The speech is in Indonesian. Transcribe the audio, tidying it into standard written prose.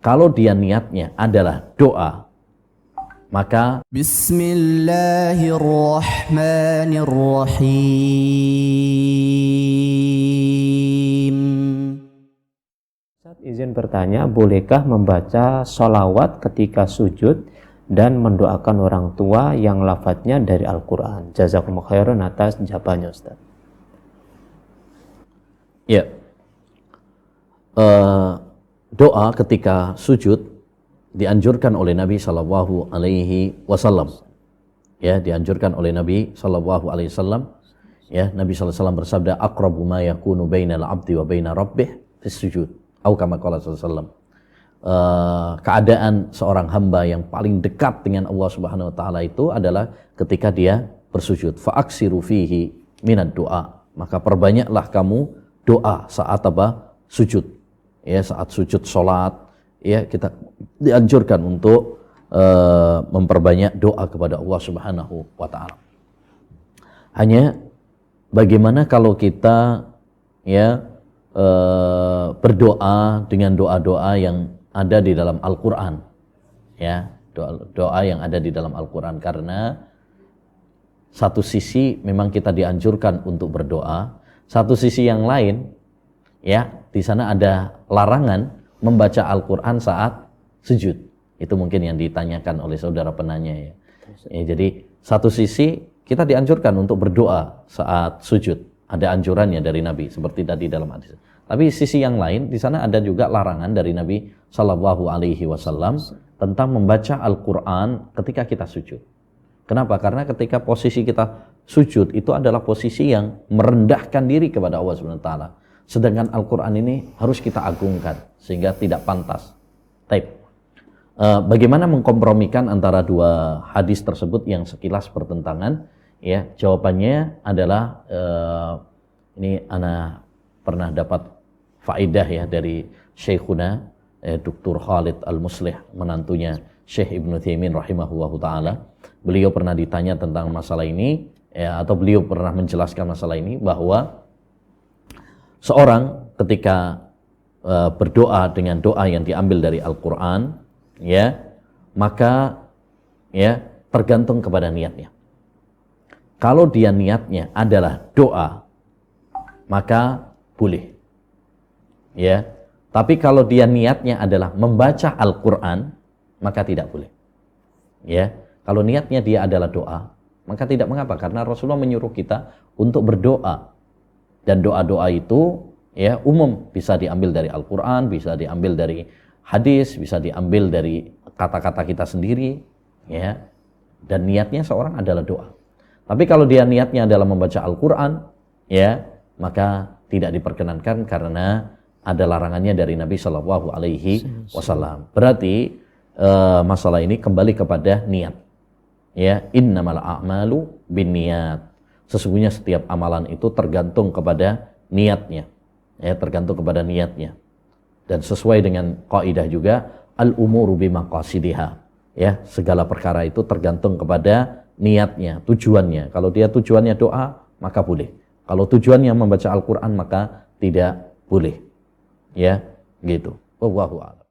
Kalau dia niatnya adalah doa, maka Bismillahirrahmanirrahim. Izin bertanya, bolehkah membaca sholawat ketika sujud dan mendoakan orang tua yang lafadznya dari Al-Quran? Jazakumullah khairan atas jawabannya, Ustaz. ya, doa ketika sujud dianjurkan oleh Nabi Shallallahu Alaihi Wasallam. Ya, dianjurkan oleh Nabi Shallallahu Alaihi Wasallam. Ya, Nabi Sallallahu Alaihi Wasallam bersabda, "Aqrabu ma yakunu bainal abdi wa baina rabbih fis sujud." Atau kama qala sallallahu alaihi wasallam. Keadaan seorang hamba yang paling dekat dengan Allah Subhanahu wa taala itu adalah ketika dia bersujud. Fa'aksiru fihi minad doa. Maka perbanyaklah kamu doa saat apa? Sujud. Ya, saat sujud salat, ya, kita dianjurkan untuk memperbanyak doa kepada Allah Subhanahu wa taala. Hanya bagaimana kalau kita ya berdoa dengan doa-doa yang ada di dalam Al-Quran, ya, doa yang ada di dalam Al-Quran. Karena satu sisi memang kita dianjurkan untuk berdoa, satu sisi yang lain, ya, di sana ada larangan membaca Al-Quran saat sujud. Itu mungkin yang ditanyakan oleh saudara penanya, ya. Jadi satu sisi kita dianjurkan untuk berdoa saat sujud. Ada anjurannya dari Nabi seperti tadi dalam hadis. Tapi sisi yang lain, di sana ada juga larangan dari Nabi Shallallahu Alaihi Wasallam tentang membaca Al-Quran ketika kita sujud. Kenapa? Karena ketika posisi kita sujud itu adalah posisi yang merendahkan diri kepada Allah Subhanahu Wa Taala. Sedangkan Al-Quran ini harus kita agungkan sehingga tidak pantas. Bagaimana mengkompromikan antara dua hadis tersebut yang sekilas bertentangan? Ya, jawabannya adalah ini ana pernah dapat faedah ya dari Syekhuna Dr. Khalid Al-Muslih, menantunya Syekh Ibnu Utsaimin rahimahullahu taala. Beliau pernah ditanya tentang masalah ini, ya, atau beliau pernah menjelaskan masalah ini bahwa seorang ketika berdoa dengan doa yang diambil dari Al-Qur'an, ya, maka ya tergantung kepada niatnya. Kalau dia niatnya adalah doa, maka boleh. Ya. Tapi kalau dia niatnya adalah membaca Al-Qur'an, maka tidak boleh. Ya. Kalau niatnya dia adalah doa, maka tidak mengapa, karena Rasulullah menyuruh kita untuk berdoa. Dan doa-doa itu ya umum, bisa diambil dari Al-Qur'an, bisa diambil dari hadis, bisa diambil dari kata-kata kita sendiri, ya. Dan niatnya seorang adalah doa. Tapi kalau dia niatnya adalah membaca Al-Quran, ya, maka tidak diperkenankan karena ada larangannya dari Nabi Shallallahu Alaihi Wasallam. Berarti masalah ini kembali kepada niat. Ya, innamal a'malu binniyat. Sesungguhnya setiap amalan itu tergantung kepada niatnya. Ya, tergantung kepada niatnya. Dan sesuai dengan kaidah juga al-umuru bimaqasidiha. Ya, segala perkara itu tergantung kepada niatnya, tujuannya. Kalau dia tujuannya doa, maka boleh. Kalau tujuannya membaca Al-Quran, maka tidak boleh. Ya, gitu. Wallahu a'lam.